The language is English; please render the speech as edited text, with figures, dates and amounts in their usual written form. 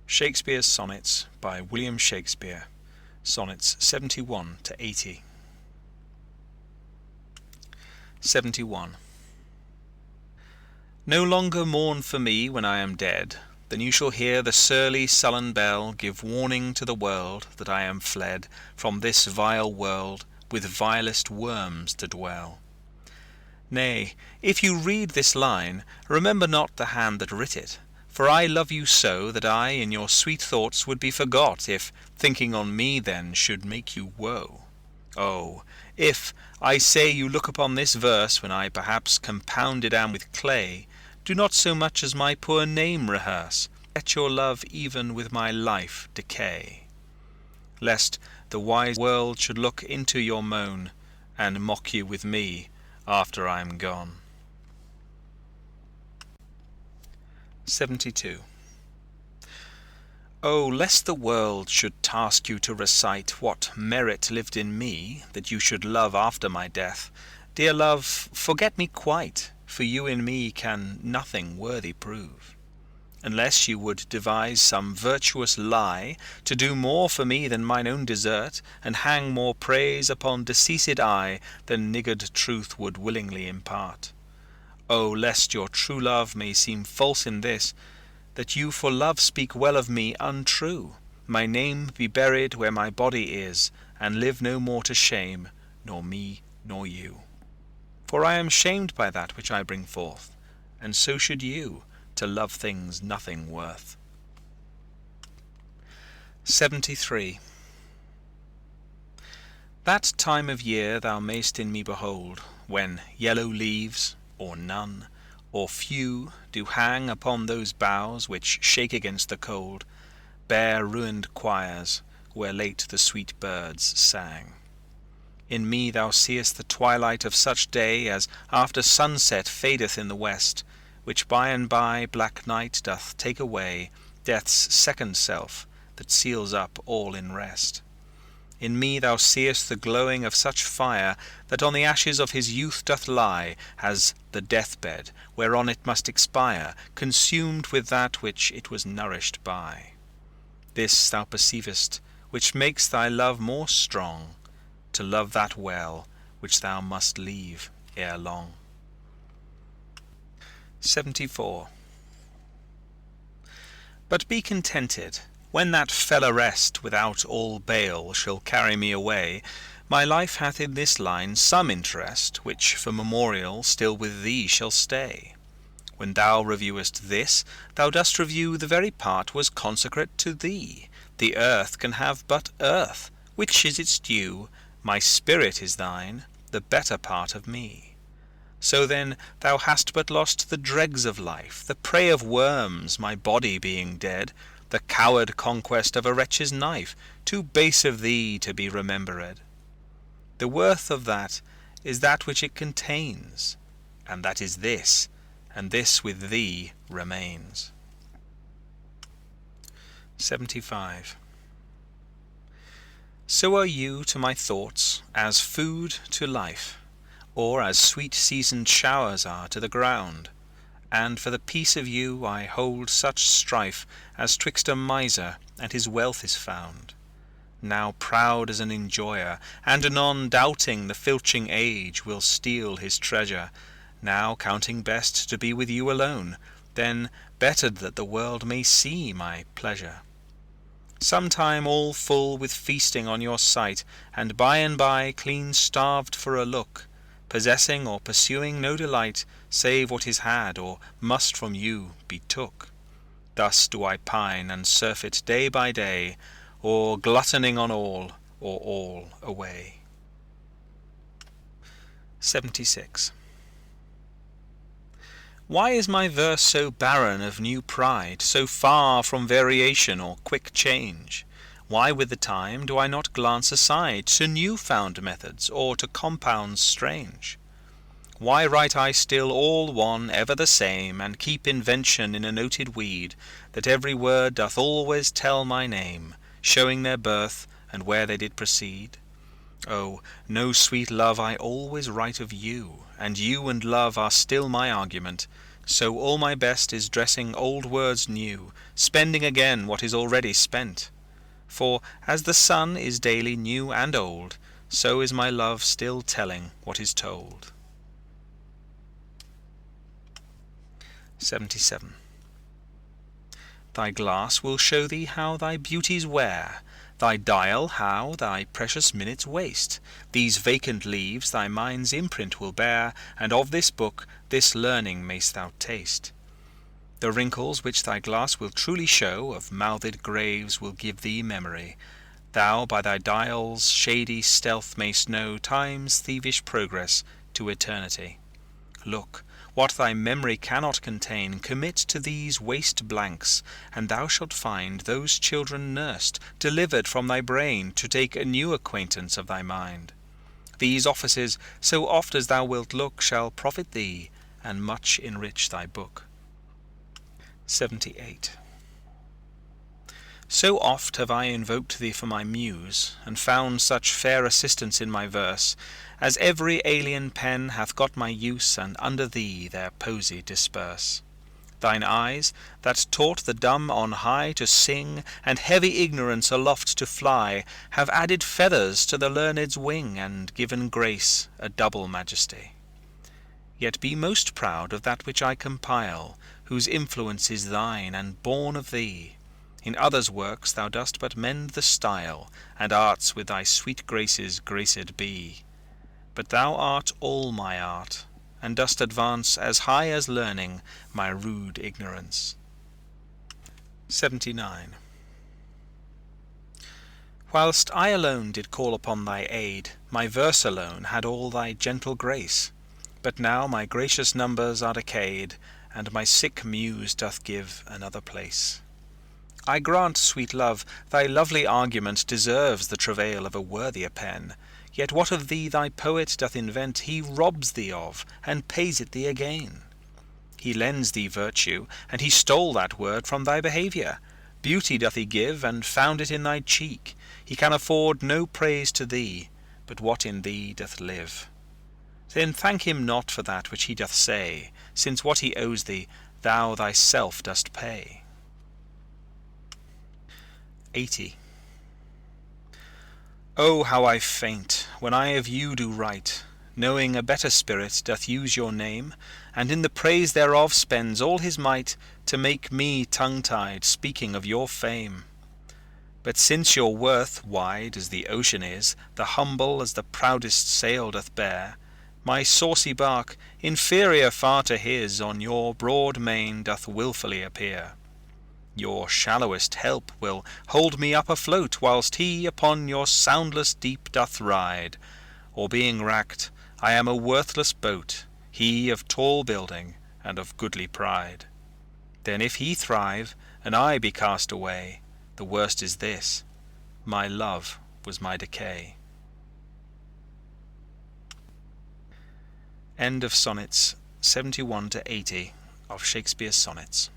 Shakespeare's Sonnets by William Shakespeare, Sonnets 71 to 80. 71. No longer mourn for me when I am dead, then you shall hear the surly sullen bell give warning to the world that I am fled from this vile world with vilest worms to dwell. Nay, if you read this line, remember not the hand that writ it, for I love you so that I in your sweet thoughts would be forgot, if thinking on me then should make you woe. Oh, if, I say, you look upon this verse when I perhaps compounded am with clay, do not so much as my poor name rehearse, let your love even with my life decay. Lest the wise world should look into your moan, and mock you with me after I am gone. 72. Oh, lest the world should task you to recite what merit lived in me, that you should love after my death, dear love, forget me quite, for you in me can nothing worthy prove. Unless you would devise some virtuous lie, to do more for me than mine own desert, and hang more praise upon deceased I than niggard truth would willingly impart. Oh, lest your true love may seem false in this, that you for love speak well of me untrue, my name be buried where my body is, and live no more to shame, nor me nor you. For I am shamed by that which I bring forth, and so should you, to love things nothing worth. 73. That time of year thou mayst in me behold, when yellow leaves, or none, or few, do hang upon those boughs which shake against the cold, bare ruined choirs, where late the sweet birds sang. In me thou seest the twilight of such day as after sunset fadeth in the west, which by and by black night doth take away, death's second self, that seals up all in rest. In me thou seest the glowing of such fire, that on the ashes of his youth doth lie, as the death-bed, whereon it must expire, consumed with that which it was nourished by. This thou perceivest, which makes thy love more strong, to love that well, which thou must leave ere long. 74. But be contented, when that fell arrest without all bail shall carry me away, my life hath in this line some interest, which for memorial still with thee shall stay. When thou reviewest this, thou dost review the very part was consecrate to thee. The earth can have but earth, which is its due. My spirit is thine, the better part of me. So then thou hast but lost the dregs of life, the prey of worms, my body being dead, the coward conquest of a wretch's knife, too base of thee to be remembered. The worth of that is that which it contains, and that is this, and this with thee remains. 75. So are you to my thoughts as food to life, or as sweet seasoned showers are to the ground. And for the peace of you I hold such strife as twixt a miser and his wealth is found. Now proud as an enjoyer, and anon doubting the filching age will steal his treasure, now counting best to be with you alone, then bettered that the world may see my pleasure. Sometime all full with feasting on your sight, and by clean starved for a look, possessing or pursuing no delight, save what is had or must from you be took. Thus do I pine and surfeit day by day, or gluttoning on all, or all away. 76. Why is my verse so barren of new pride, so far from variation or quick change? Why with the time do I not glance aside to new-found methods, or to compounds strange? Why write I still all one, ever the same, and keep invention in a noted weed, that every word doth always tell my name, showing their birth, and where they did proceed? Oh, no sweet love I always write of you, and you and love are still my argument, So all my best is dressing old words new, spending again what is already spent. For as the sun is daily new and old, so is my love still telling what is told. 77. Thy glass will show thee how thy beauties wear, thy dial how thy precious minutes waste. These vacant leaves thy mind's imprint will bear, and of this book this learning mayst thou taste. The wrinkles which thy glass will truly show of mouthed graves will give thee memory. Thou by thy dial's shady stealth mayst know time's thievish progress to eternity. Look, what thy memory cannot contain, commit to these waste blanks, and thou shalt find those children nursed, delivered from thy brain, to take a new acquaintance of thy mind. These offices, so oft as thou wilt look, shall profit thee, and much enrich thy book. 78. So oft have I invoked thee for my muse, and found such fair assistance in my verse, as every alien pen hath got my use, and under thee their posy disperse. Thine eyes, that taught the dumb on high to sing, and heavy ignorance aloft to fly, have added feathers to the learned's wing, and given grace a double majesty. Yet be most proud of that which I compile, whose influence is thine, and born of thee. In others' works thou dost but mend the style, and arts with thy sweet graces graced be. But thou art all my art, and dost advance as high as learning my rude ignorance. 79. Whilst I alone did call upon thy aid, my verse alone had all thy gentle grace. But now my gracious numbers are decayed, and my sick muse doth give another place. I grant, sweet love, thy lovely argument deserves the travail of a worthier pen. Yet what of thee thy poet doth invent, he robs thee of, and pays it thee again. He lends thee virtue, and he stole that word from thy behaviour. Beauty doth he give, and found it in thy cheek. He can afford no praise to thee, but what in thee doth live. Then thank him not for that which he doth say, since what he owes thee, thou thyself dost pay. 80. Oh, how I faint, when I of you do write, knowing a better spirit doth use your name, and in the praise thereof spends all his might, to make me tongue-tied, speaking of your fame. But since your worth wide as the ocean is, the humble as the proudest sail doth bear, my saucy bark, inferior far to his, on your broad main doth wilfully appear. Your shallowest help will hold me up afloat, whilst he upon your soundless deep doth ride. Or being wracked, I am a worthless boat, he of tall building and of goodly pride. Then if he thrive, and I be cast away, the worst is this, my love was my decay. End of Sonnets 71 to 80 of Shakespeare's Sonnets.